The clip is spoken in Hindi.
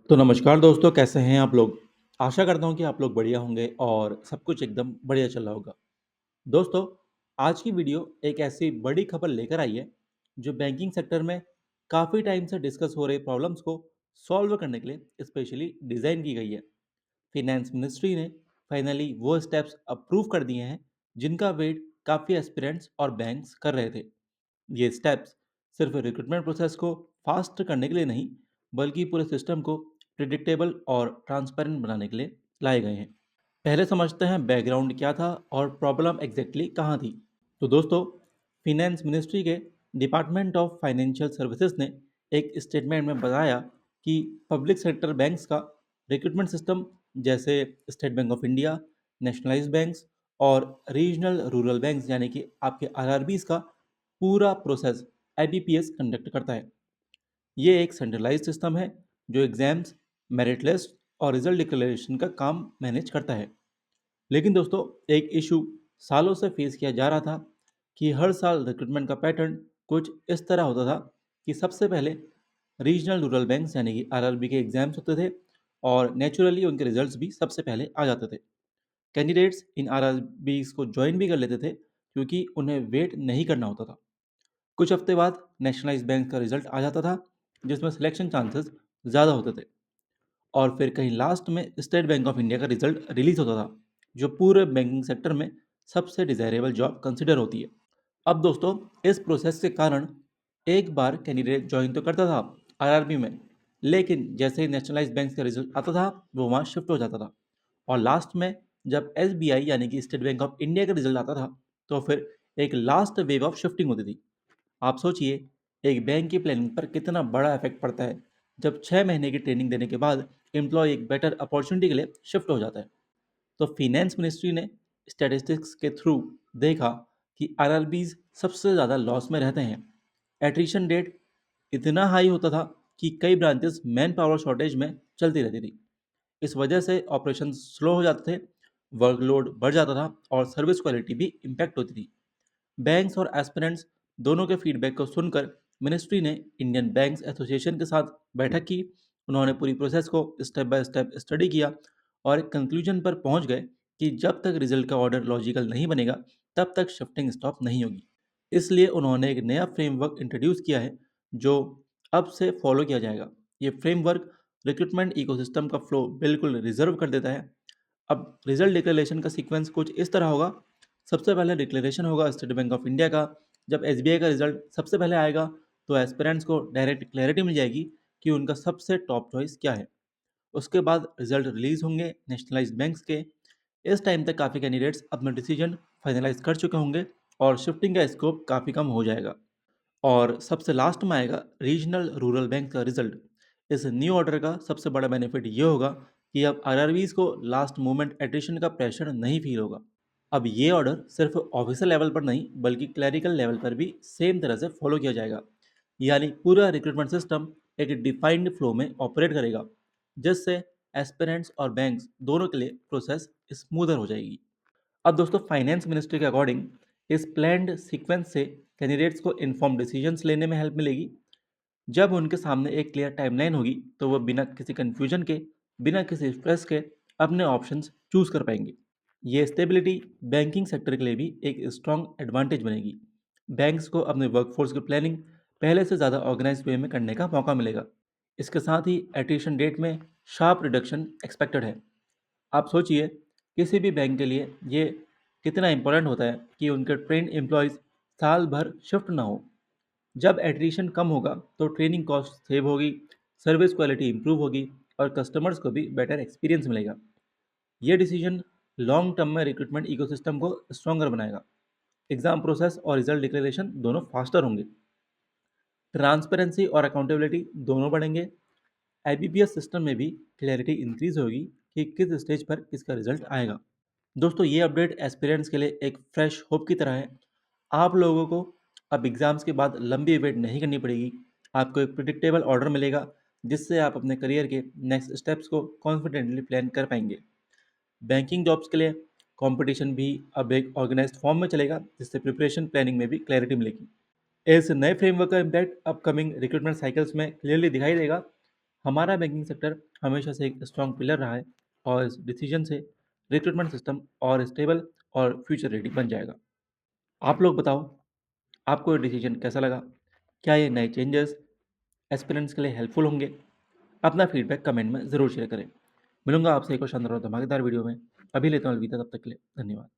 तो नमस्कार दोस्तों, कैसे हैं आप लोग? आशा करता हूँ कि आप लोग बढ़िया होंगे और सब कुछ एकदम बढ़िया चल रहा होगा। दोस्तों, आज की वीडियो एक ऐसी बड़ी खबर लेकर आई है, जो बैंकिंग सेक्टर में काफ़ी टाइम से डिस्कस हो रही प्रॉब्लम्स को सॉल्व करने के लिए स्पेशली डिज़ाइन की गई है। फिनेंस मिनिस्ट्री ने फाइनली वो स्टेप्स अप्रूव कर दिए हैं, जिनका वेट काफ़ी एस्पिरेंट्स और बैंक्स कर रहे थे। ये स्टेप्स सिर्फ रिक्रूटमेंट प्रोसेस को फास्ट करने के लिए नहीं, बल्कि पूरे सिस्टम को प्रिडिक्टेबल और ट्रांसपेरेंट बनाने के लिए लाए गए हैं। पहले समझते हैं बैकग्राउंड क्या था और प्रॉब्लम एग्जैक्टली कहाँ थी। तो दोस्तों, फिनेंस मिनिस्ट्री के डिपार्टमेंट ऑफ फाइनेंशियल सर्विसेज ने एक स्टेटमेंट में बताया कि पब्लिक सेक्टर बैंक्स का रिक्रूटमेंट सिस्टम, जैसे state bank of India, nationalised banks और रीजनल रूरल बैंक्स यानी कि आपके आरआरबीज का पूरा प्रोसेस आईबीपीएस कंडक्ट करता है। ये एक सेंट्रलाइज्ड सिस्टम है जो एग्जाम्स, मेरिट लिस्ट और रिजल्ट डिक्लेरेशन का काम मैनेज करता है। लेकिन दोस्तों, एक इशू सालों से फेस किया जा रहा था कि हर साल रिक्रूटमेंट का पैटर्न कुछ इस तरह होता था कि सबसे पहले रीजनल रूरल बैंक्स यानी कि आरआरबी के एग्जाम्स होते थे और नेचुरली उनके रिजल्ट्स भी सबसे पहले आ जाते थे। कैंडिडेट्स इन आरआरबीज को ज्वाइन भी कर लेते थे क्योंकि उन्हें वेट नहीं करना होता था। कुछ हफ्ते बाद नेशनलाइज्ड बैंक का रिजल्ट आ जाता था, जिसमें सिलेक्शन चांसेस ज़्यादा होते थे। और फिर कहीं लास्ट में स्टेट बैंक ऑफ इंडिया का रिजल्ट रिलीज होता था, जो पूरे बैंकिंग सेक्टर में सबसे डिजायरेबल जॉब कंसिडर होती है। अब दोस्तों, इस प्रोसेस के कारण एक बार कैंडिडेट ज्वाइन तो करता था आरआरबी में, लेकिन जैसे ही नेशनलाइज्ड बैंक का रिजल्ट आता था, वो वहाँ शिफ्ट हो जाता था। और लास्ट में जब एसबीआई यानी कि स्टेट बैंक ऑफ इंडिया का रिजल्ट आता था, तो फिर एक लास्ट वेव ऑफ शिफ्टिंग होती थी। आप सोचिए, एक बैंक की प्लानिंग पर कितना बड़ा इफेक्ट पड़ता है जब 6 महीने की ट्रेनिंग देने के बाद एम्प्लॉय एक बेटर अपॉर्चुनिटी के लिए शिफ्ट हो जाता है। तो फिनेंस मिनिस्ट्री ने स्टैटिस्टिक्स के थ्रू देखा कि आरआरबीज सबसे ज़्यादा लॉस में रहते हैं। एट्रिशन रेट इतना हाई होता था कि कई ब्रांचेस मैन पावर शॉर्टेज में चलती रहती थी। इस वजह से ऑपरेशन स्लो हो जाते थे, वर्कलोड बढ़ जाता था और सर्विस क्वालिटी भी इम्पैक्ट होती थी। बैंक्स और एस्पिरेंट्स दोनों के फीडबैक को सुनकर मिनिस्ट्री ने इंडियन बैंक्स एसोसिएशन के साथ बैठक की। उन्होंने पूरी प्रोसेस को स्टेप बाय स्टेप स्टडी किया और एक कंक्लूजन पर पहुंच गए कि जब तक रिजल्ट का ऑर्डर लॉजिकल नहीं बनेगा, तब तक शिफ्टिंग स्टॉप नहीं होगी। इसलिए उन्होंने एक नया फ्रेमवर्क इंट्रोड्यूस किया है, जो अब से फॉलो किया जाएगा। ये फ्रेमवर्क रिक्रूटमेंट इकोसिस्टम का फ्लो बिल्कुल रिजर्व कर देता है। अब रिजल्ट डिक्लेरेशन का सीक्वेंस कुछ इस तरह होगा। सबसे पहले डिक्लेरेशन होगा स्टेट बैंक ऑफ इंडिया का। जब एसबीआई का रिजल्ट सबसे पहले आएगा, तो एस्पिरेंट्स को डायरेक्ट क्लैरिटी मिल जाएगी कि उनका सबसे टॉप चॉइस क्या है। उसके बाद रिजल्ट रिलीज होंगे नेशनलाइज्ड बैंक्स के। इस टाइम तक काफ़ी कैंडिडेट्स अपना डिसीजन फाइनलाइज कर चुके होंगे और शिफ्टिंग का स्कोप काफ़ी कम हो जाएगा। और सबसे लास्ट में आएगा रीजनल रूरल बैंक का रिजल्ट। इस न्यू ऑर्डर का सबसे बड़ा बेनिफिट ये होगा कि अब आरआरबीज को लास्ट मोमेंट एडिशन का प्रेशर नहीं फील होगा। अब ये ऑर्डर सिर्फ ऑफिशियल लेवल पर नहीं, बल्कि क्लैरिकल लेवल पर भी सेम तरह से फॉलो किया जाएगा। यानी पूरा रिक्रूटमेंट सिस्टम एक डिफाइंड फ्लो में ऑपरेट करेगा, जिससे एस्पिरेंट्स और बैंक्स दोनों के लिए प्रोसेस स्मूदर हो जाएगी। अब दोस्तों, फाइनेंस मिनिस्ट्री के अकॉर्डिंग इस प्लान्ड सीक्वेंस से कैंडिडेट्स को इन्फॉर्म डिसीजंस लेने में हेल्प मिलेगी। जब उनके सामने एक क्लियर टाइमलाइन होगी, तो वो बिना किसी कन्फ्यूजन के, बिना किसी स्ट्रेस के अपने ऑप्शंस चूज कर पाएंगे। ये स्टेबिलिटी बैंकिंग सेक्टर के लिए भी एक स्ट्रॉन्ग एडवांटेज बनेगी। बैंक्स को अपने वर्कफोर्स की प्लानिंग पहले से ज़्यादा ऑर्गेनाइज वे में करने का मौका मिलेगा। इसके साथ ही एट्रिशन रेट में शार्प रिडक्शन एक्सपेक्टेड है। आप सोचिए, किसी भी बैंक के लिए ये कितना इंपॉर्टेंट होता है कि उनके ट्रेंड एम्प्लॉयज़ साल भर शिफ्ट ना हो। जब एट्रिशन कम होगा, तो ट्रेनिंग कॉस्ट सेव होगी, सर्विस क्वालिटी इंप्रूव होगी और कस्टमर्स को भी बेटर एक्सपीरियंस मिलेगा। ये डिसीजन लॉन्ग टर्म में रिक्रूटमेंट इकोसिस्टम को स्ट्रॉन्गर बनाएगा। एग्जाम प्रोसेस और रिजल्ट डिक्लेरेशन दोनों फास्टर होंगे। ट्रांसपेरेंसी और अकाउंटेबिलिटी दोनों बढ़ेंगे। आईबीपीएस सिस्टम में भी क्लैरिटी इंक्रीज होगी कि किस स्टेज पर किसका रिजल्ट आएगा। दोस्तों, ये अपडेट एस्पिरेंट्स के लिए एक फ्रेश होप की तरह है। आप लोगों को अब एग्ज़ाम्स के बाद लंबी वेट नहीं करनी पड़ेगी। आपको एक प्रिडिक्टेबल ऑर्डर मिलेगा, जिससे आप अपने करियर के नेक्स्ट स्टेप्स को कॉन्फिडेंटली प्लान कर पाएंगे। बैंकिंग जॉब्स के लिए कंपटीशन भी अब एक ऑर्गेनाइज्ड फॉर्म में चलेगा, जिससे प्रिपरेशन प्लानिंग में भी क्लैरिटी मिलेगी। इस नए फ्रेमवर्क का इम्पैक्ट अपकमिंग रिक्रूटमेंट साइकिल्स में क्लियरली दिखाई देगा। हमारा बैंकिंग सेक्टर हमेशा से एक स्ट्रॉन्ग पिलर रहा है और इस डिसीजन से रिक्रूटमेंट सिस्टम और स्टेबल और फ्यूचर रेडी बन जाएगा। आप लोग बताओ, आपको ये डिसीजन कैसा लगा? क्या ये नए चेंजेस एस्पिरेंट्स के लिए हेल्पफुल होंगे? अपना फीडबैक कमेंट में ज़रूर शेयर करें। मिलूंगा आपसे एक और शानदार और धमाकेदार वीडियो में। अभी लेता हूँ अलविदा, तब तक के लिए धन्यवाद।